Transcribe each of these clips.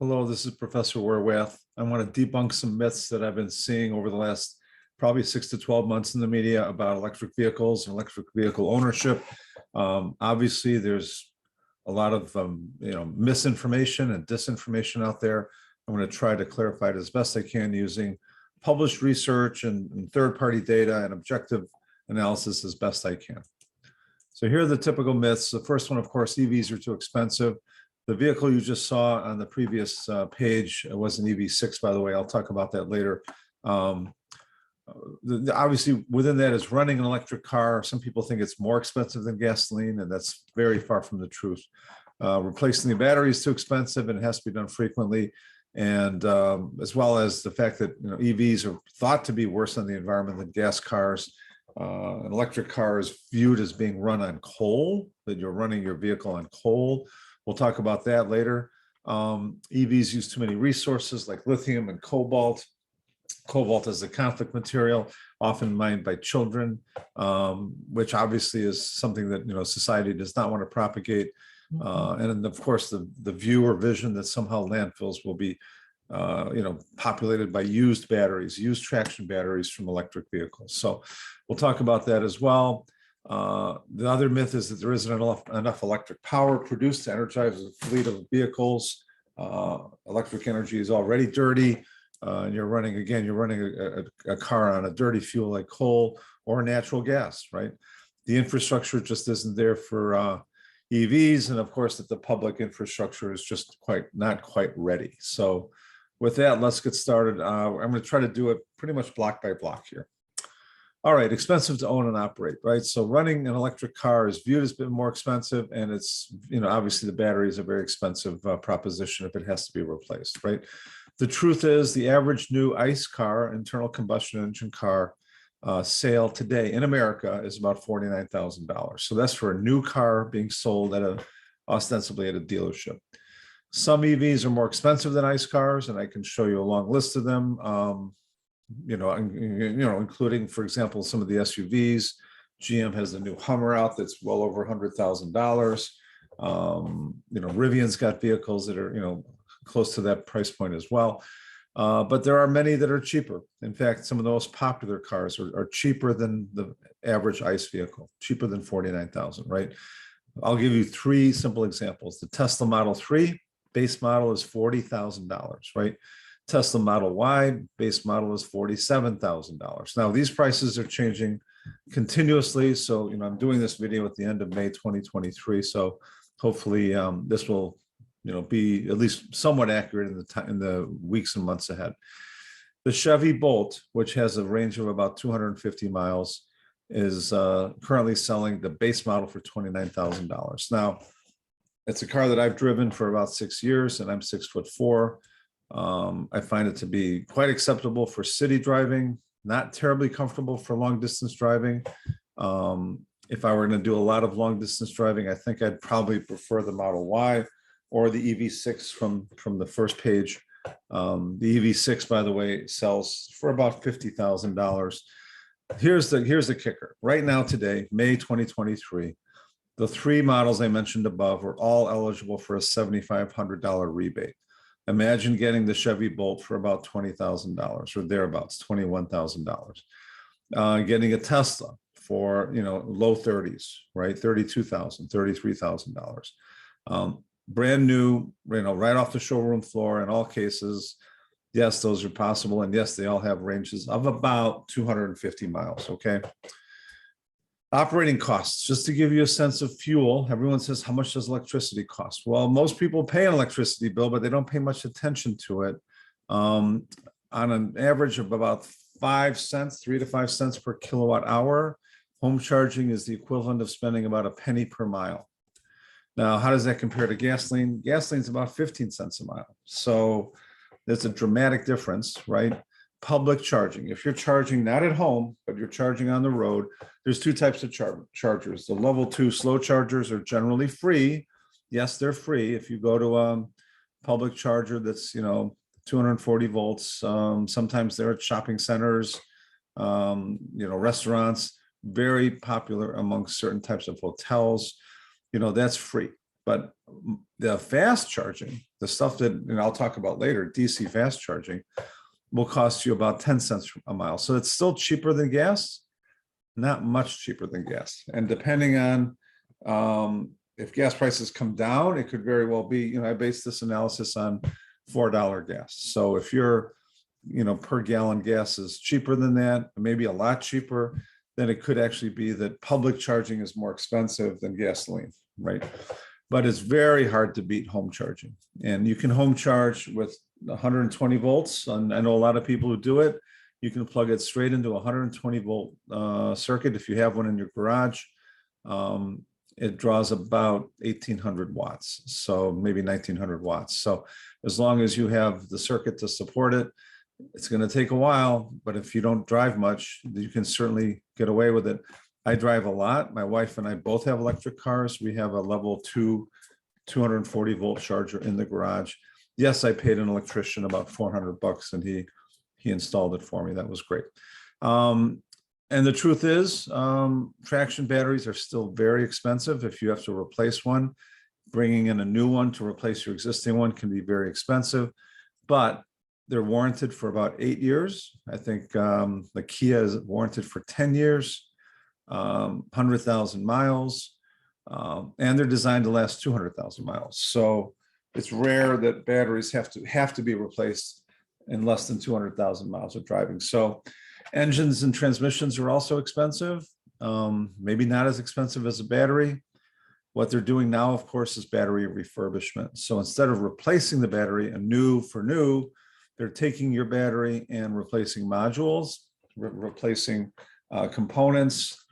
Hello, this is Professor Werwath. I want to debunk some myths that I've been seeing over the last probably 6 to 12 months in the media about electric vehicles and electric vehicle ownership. Obviously, there's a lot of misinformation and disinformation out there. I'm going to try to clarify it as best I can using published research and third-party data and objective analysis as best I can. So here are the typical myths. The first one, of course, EVs are too expensive. The vehicle you just saw on the previous page was an EV6, by the way. I'll talk about that later. Obviously, within that is running an electric car. Some people think it's more expensive than gasoline, and that's very far from the truth. Replacing the battery is too expensive, and it has to be done frequently. And as well as the fact that EVs are thought to be worse on the environment than gas cars. An electric car is viewed as being run on coal, that you're running your vehicle on coal. We'll talk about that later. EVs use too many resources like lithium and cobalt. Cobalt is a conflict material, often mined by children, which obviously is something that society does not want to propagate. And of course, the view or vision that somehow landfills will be populated by used batteries, used traction batteries from electric vehicles. So we'll talk about that as well. The other myth is that there isn't enough electric power produced to energize a fleet of vehicles. Electric energy is already dirty. And you're running a car on a dirty fuel like coal or natural gas, right? The infrastructure just isn't there for EVs. And of course, that the public infrastructure is just not quite ready. So with that, let's get started. I'm going to try to do it pretty much block by block here. All right, expensive to own and operate, right? So running an electric car is viewed as being more expensive, and it's, obviously the battery is a very expensive proposition if it has to be replaced, right? The truth is the average new ICE car, internal combustion engine car, sale today in America is about $49,000. So that's for a new car being sold ostensibly at a dealership. Some EVs are more expensive than ICE cars, and I can show you a long list of them. Including, for example, some of the SUVs. GM has the new Hummer out that's well over $100,000. Rivian's got vehicles that are, close to that price point as well. But there are many that are cheaper. In fact, some of the most popular cars are cheaper than the average ICE vehicle, cheaper than $49,000, right? I'll give you three simple examples. The Tesla Model 3 base model is $40,000, right? Tesla Model Y base model is $47,000. Now these prices are changing continuously. So, I'm doing this video at the end of May 2023. So hopefully this will, be at least somewhat accurate in the weeks and months ahead. The Chevy Bolt, which has a range of about 250 miles, is currently selling the base model for $29,000. Now, it's a car that I've driven for about 6 years, and I'm 6'4". I find it to be quite acceptable for city driving, not terribly comfortable for long distance driving. If I were going to do a lot of long distance driving, I think I'd probably prefer the Model Y or the EV6 from the first page. The EV6, by the way, sells for about $50,000. Here's the kicker. Right now, today, May 2023, the three models I mentioned above are all eligible for a $7,500 rebate. Imagine getting the Chevy Bolt for about $20,000 or thereabouts, $21,000. Getting a Tesla for low 30s, right? $32,000, $33,000. Brand new, right off the showroom floor in all cases. Yes, those are possible, and yes, they all have ranges of about 250 miles. Okay. Operating costs, just to give you a sense of fuel. Everyone says, how much does electricity cost? Well, most people pay an electricity bill, but they don't pay much attention to it. On an average of about 5 cents, 3 to 5 cents per kilowatt hour, home charging is the equivalent of spending about a penny per mile. Now, how does that compare to gasoline? Gasoline's about 15 cents a mile. So there's a dramatic difference, right? Public charging. If you're charging not at home, but you're charging on the road, there's two types of chargers. The level 2 slow chargers are generally free. Yes, they're free. If you go to a public charger that's 240 volts, sometimes they're at shopping centers, restaurants, very popular among certain types of hotels. That's free. But the fast charging, the stuff that, and I'll talk about later, DC fast charging, will cost you about 10 cents a mile. So it's still cheaper than gas, not much cheaper than gas. And depending on if gas prices come down, it could very well be, I based this analysis on $4 gas. So if your, per gallon gas is cheaper than that, maybe a lot cheaper, then it could actually be that public charging is more expensive than gasoline, right? But it's very hard to beat home charging. And you can home charge with 120 volts. And I know a lot of people who do it. You can plug it straight into a 120 volt circuit if you have one in your garage. It draws about 1,800 watts, so maybe 1,900 watts. So as long as you have the circuit to support it, it's going to take a while, but if you don't drive much, you can certainly get away with it. I drive a lot. My wife and I both have electric cars. We have a level 2 240 volt charger in the garage. Yes, I paid an electrician about $400 and he installed it for me. That was great. And the truth is, traction batteries are still very expensive. If you have to replace one, bringing in a new one to replace your existing one can be very expensive, but they're warranted for about 8 years. I think the Kia is warranted for 10 years, 100,000 miles, and they're designed to last 200,000 miles. So it's rare that batteries have to be replaced in less than 200,000 miles of driving. So engines and transmissions are also expensive, maybe not as expensive as a battery. What they're doing now, of course, is battery refurbishment. So instead of replacing the battery, a new for new, they're taking your battery and replacing modules, replacing components,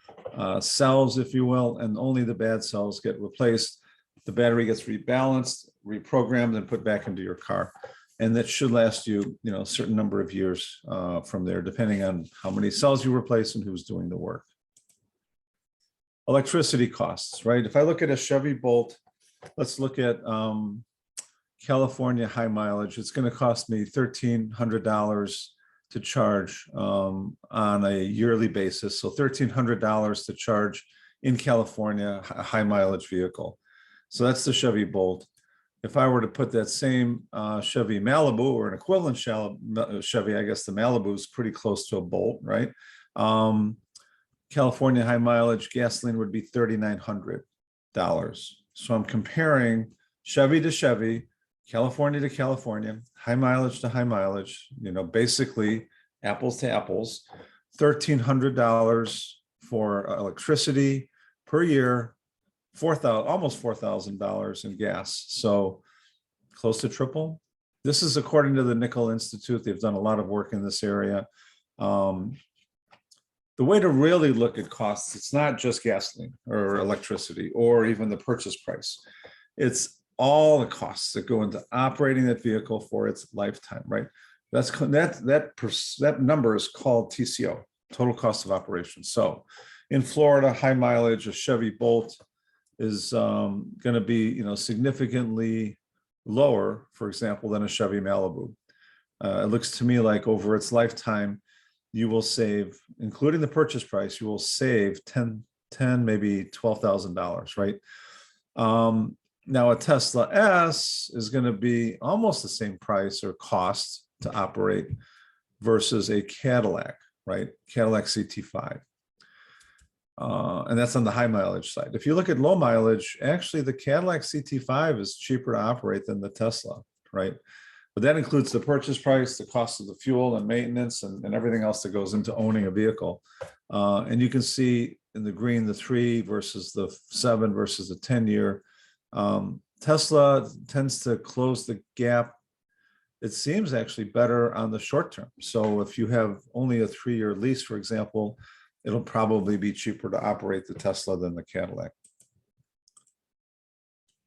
cells, if you will, and only the bad cells get replaced. The battery gets rebalanced, reprogrammed, and put back into your car. And that should last you, a certain number of years from there, depending on how many cells you replace and who's doing the work. Electricity costs, right? If I look at a Chevy Bolt, let's look at California high mileage. It's going to cost me $1,300 to charge on a yearly basis. So $1,300 to charge in California, a high mileage vehicle. So that's the Chevy Bolt. If I were to put that same Chevy Malibu or an equivalent Chevy, I guess the Malibu is pretty close to a Bolt, right? California high mileage gasoline would be $3,900. So I'm comparing Chevy to Chevy, California to California, high mileage to high mileage, basically apples to apples, $1,300 for electricity per year, almost $4,000 in gas. So close to triple. This is according to the Nickel Institute. They've done a lot of work in this area. The way to really look at costs, it's not just gasoline or electricity or even the purchase price. It's all the costs that go into operating that vehicle for its lifetime, right? That number is called TCO, total cost of operation. So in Florida, high mileage, a Chevy Bolt is going to be, significantly lower, for example, than a Chevy Malibu. It looks to me like over its lifetime, you will save, including the purchase price, you will save $10, maybe $12,000, right? Now a Tesla S is going to be almost the same price or cost to operate versus a Cadillac, right? Cadillac CT5. And that's on the high mileage side. If you look at low mileage, actually the Cadillac CT5 is cheaper to operate than the Tesla, right? But that includes the purchase price, the cost of the fuel and maintenance and everything else that goes into owning a vehicle. And you can see in the green, the 3 versus the 7 versus the 10-year. Tesla tends to close the gap. It seems actually better on the short term. So if you have only a 3-year lease, for example, it'll probably be cheaper to operate the Tesla than the Cadillac.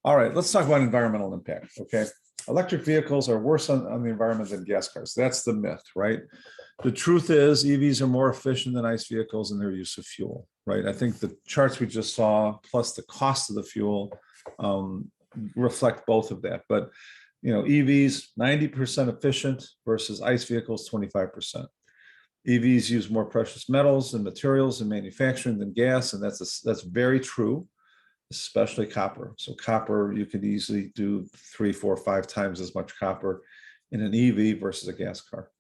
All right, let's talk about environmental impact, okay? Electric vehicles are worse on the environment than gas cars. That's the myth, right? The truth is EVs are more efficient than ICE vehicles in their use of fuel, right? I think the charts we just saw, plus the cost of the fuel, reflect both of that. But, EVs, 90% efficient versus ICE vehicles, 25%. EVs use more precious metals and materials in manufacturing than gas, and that's very true, especially copper. So copper, you could easily do 3, 4, 5 times as much copper in an EV versus a gas car.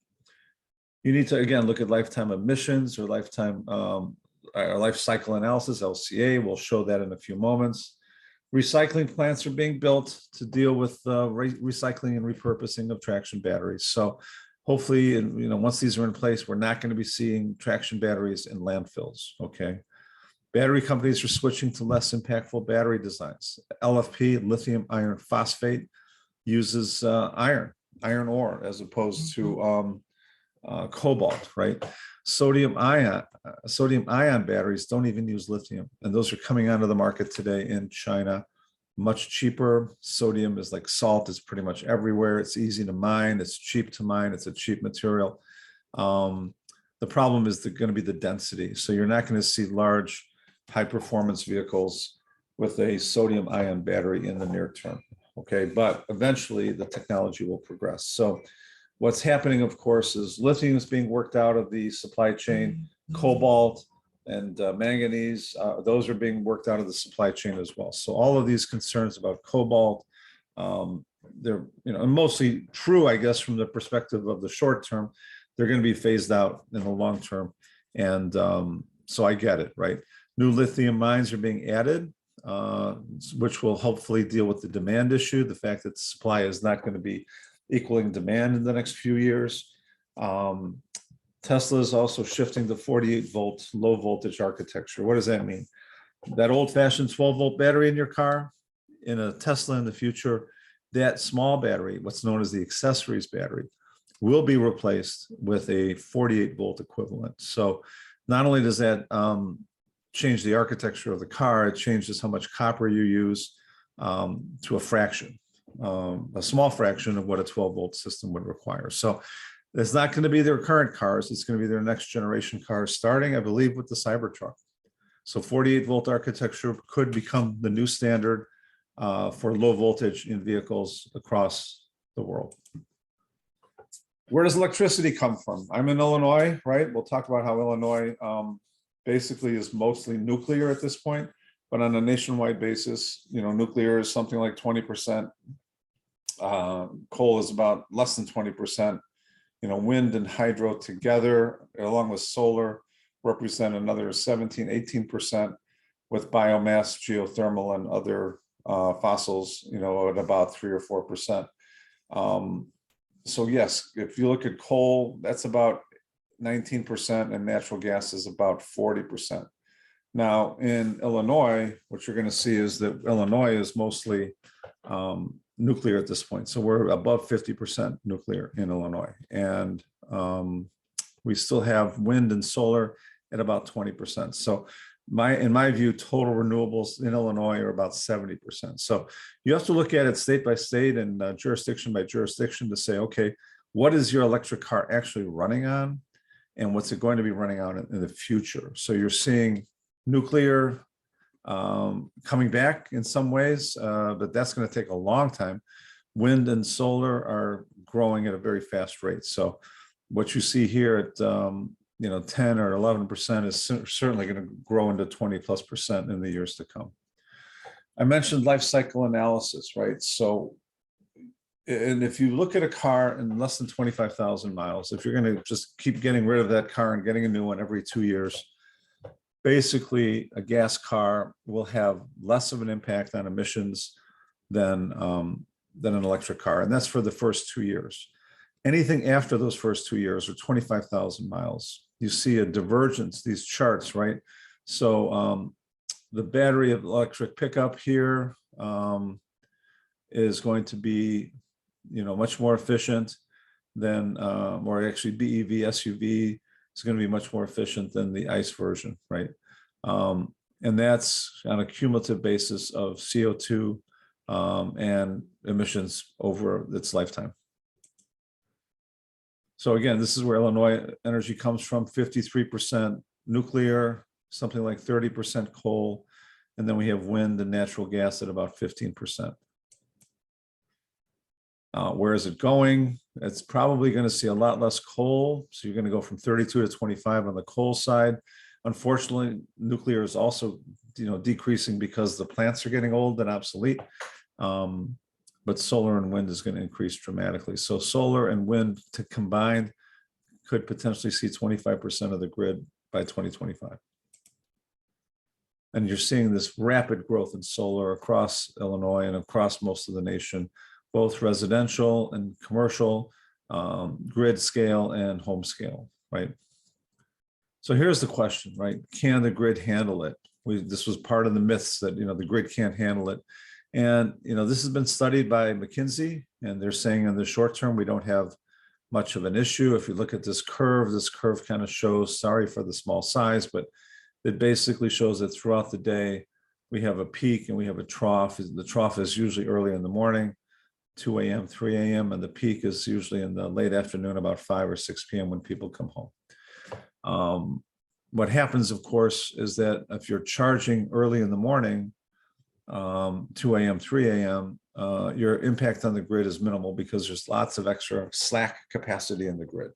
You need to, again, look at lifetime emissions or lifetime or life cycle analysis, LCA. We'll show that in a few moments. Recycling plants are being built to deal with recycling and repurposing of traction batteries. So hopefully, once these are in place, we're not going to be seeing traction batteries in landfills, okay? Battery companies are switching to less impactful battery designs. LFP, lithium iron phosphate, uses iron ore as opposed to cobalt, right? Sodium ion batteries don't even use lithium, and those are coming onto the market today in China, much cheaper. Sodium is like salt; it's pretty much everywhere. It's easy to mine. It's cheap to mine. It's a cheap material. The problem is going to be the density. So you're not going to see large, high-performance vehicles with a sodium ion battery in the near term. Okay, but eventually the technology will progress. So what's happening, of course, is lithium is being worked out of the supply chain. Cobalt and manganese, those are being worked out of the supply chain as well. So all of these concerns about cobalt, they're mostly true, I guess, from the perspective of the short term. They're going to be phased out in the long term, and so I get it, right? New lithium mines are being added, which will hopefully deal with the demand issue, the fact that supply is not going to be equaling demand in the next few years. Tesla is also shifting to 48-volt low voltage architecture. What does that mean? That old-fashioned 12-volt battery in your car, in a Tesla in the future, that small battery, what's known as the accessories battery, will be replaced with a 48-volt equivalent. So not only does that change the architecture of the car, it changes how much copper you use to a fraction. A small fraction of what a 12-volt system would require. So it's not going to be their current cars. It's going to be their next generation cars, starting, I believe, with the Cybertruck. So 48-volt architecture could become the new standard for low voltage in vehicles across the world. Where does electricity come from? I'm in Illinois, right? We'll talk about how Illinois basically is mostly nuclear at this point, but on a nationwide basis, nuclear is something like 20%. Coal is about less than 20%. Wind and hydro together, along with solar, represent another 17, 18%, with biomass, geothermal, and other fossils, at about 3 or 4%. So yes, if you look at coal, that's about 19%, and natural gas is about 40%. Now in Illinois, what you're going to see is that Illinois is mostly nuclear at this point. So we're above 50% nuclear in Illinois. And we still have wind and solar at about 20%. So in my view, total renewables in Illinois are about 70%. So you have to look at it state by state and jurisdiction by jurisdiction to say, okay, what is your electric car actually running on? And what's it going to be running on in the future? So you're seeing nuclear coming back in some ways, but that's going to take a long time. Wind and solar are growing at a very fast rate. So what you see here at 10 or 11% is certainly going to grow into 20+% in the years to come. I mentioned life cycle analysis, right? So, and if you look at a car in less than 25,000 miles, if you're going to just keep getting rid of that car and getting a new one every 2 years, basically a gas car will have less of an impact on emissions than an electric car. And that's for the first 2 years. Anything after those first 2 years or 25,000 miles, you see a divergence, these charts, right? So the battery of electric pickup here is going to be, much more efficient than, or actually BEV SUV is going to be much more efficient than the ICE version, right? And that's on a cumulative basis of CO2 and emissions over its lifetime. So again, this is where Illinois energy comes from: 53% nuclear, something like 30% coal, and then we have wind and natural gas at about 15%. Where is it going? It's probably going to see a lot less coal. So you're going to go from 32 to 25 on the coal side. Unfortunately, nuclear is also decreasing because the plants are getting old and obsolete. But solar and wind is going to increase dramatically. So solar and wind combined could potentially see 25% of the grid by 2025. And you're seeing this rapid growth in solar across Illinois and across most of the nation, both residential and commercial, grid scale and home scale, right? So here's the question, right? Can the grid handle it? This was part of the myths that, the grid can't handle it. And, this has been studied by McKinsey, and they're saying in the short term, we don't have much of an issue. If you look at this curve kind of shows, sorry for the small size, but it basically shows that throughout the day, we have a peak and we have a trough. The trough is usually early in the morning, 2 a.m., 3 a.m., and the peak is usually in the late afternoon, about 5 or 6 p.m. when people come home. What happens, of course, is that if you're charging early in the morning, 2 a.m., 3 a.m., your impact on the grid is minimal because there's lots of extra slack capacity in the grid.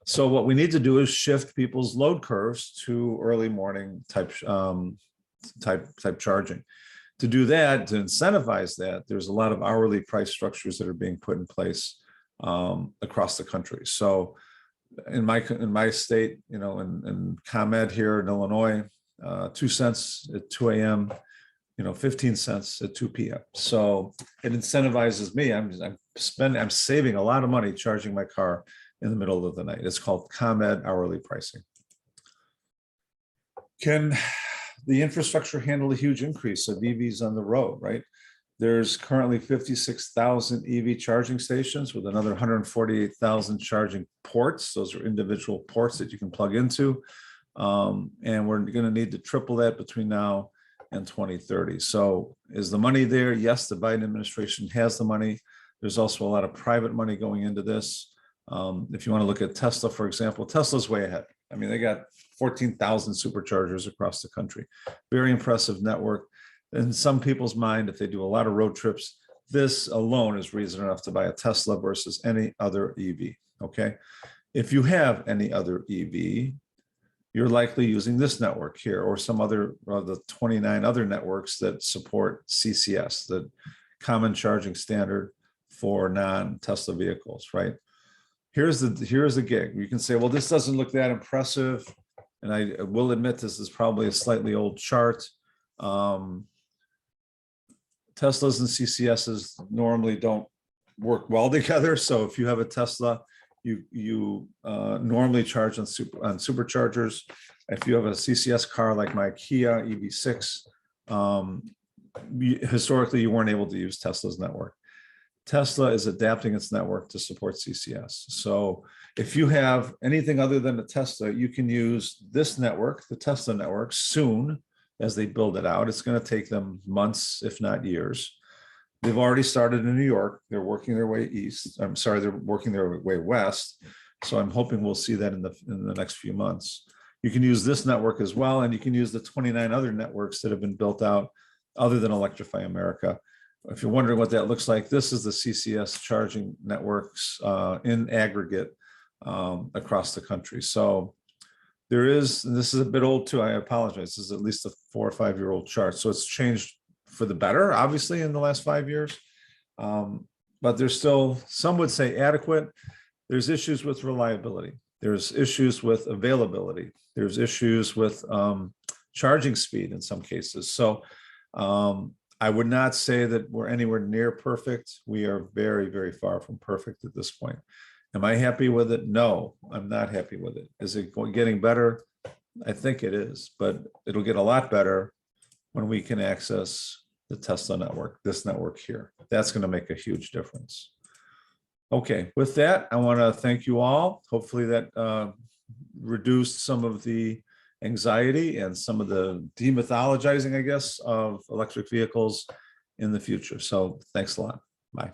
So what we need to do is shift people's load curves to early morning type charging. To do that, to incentivize that, there's a lot of hourly price structures that are being put in place across the country. So in my state, in ComEd here in Illinois, 2 cents at 2 a.m., 15 cents at 2 p.m. So it incentivizes me. I'm saving a lot of money charging my car in the middle of the night. It's called ComEd hourly pricing. Can the infrastructure handle a huge increase of EVs on the road, right? There's currently 56,000 EV charging stations with another 148,000 charging ports. Those are individual ports that you can plug into. And we're going to need to triple that between now and 2030. So is the money there? Yes, the Biden administration has the money. There's also a lot of private money going into this. If you want to look at Tesla, for example, Tesla's way ahead. I mean, they got 14,000 superchargers across the country. Very impressive network. In some people's mind, if they do a lot of road trips, this alone is reason enough to buy a Tesla versus any other EV, okay? If you have any other EV, you're likely using this network here or some other of the 29 other networks that support CCS, the common charging standard for non-Tesla vehicles, right? Here's the gig. You can say, well, this doesn't look that impressive. And I will admit this is probably a slightly old chart. Teslas and CCSs normally don't work well together. So if you have a Tesla, you normally charge on superchargers. If you have a CCS car like my Kia EV6, historically you weren't able to use Tesla's network. Tesla is adapting its network to support CCS. So if you have anything other than a Tesla, you can use this network, the Tesla network, soon as they build it out. It's going to take them months, if not years. They've already started in New York. They're working their way east. I'm sorry, they're working their way west. So I'm hoping we'll see that in the next few months. You can use this network as well, and you can use the 29 other networks that have been built out other than Electrify America. If you're wondering what that looks like, this is the CCS charging networks in aggregate across the country. So there is, and this is a bit old too, I apologize. This is at least a 4 or 5 year old chart. So it's changed for the better, obviously, in the last 5 years. But there's still, some would say adequate. There's issues with reliability. There's issues with availability. There's issues with charging speed in some cases. So I would not say that we're anywhere near perfect. We are very, very far from perfect at this point. Am I happy with it? No, I'm not happy with it. Is it getting better? I think it is, but it'll get a lot better when we can access the Tesla network, this network here. That's going to make a huge difference. Okay, with that, I want to thank you all. Hopefully that reduced some of the anxiety and some of the demythologizing, I guess, of electric vehicles in the future. So thanks a lot. Bye.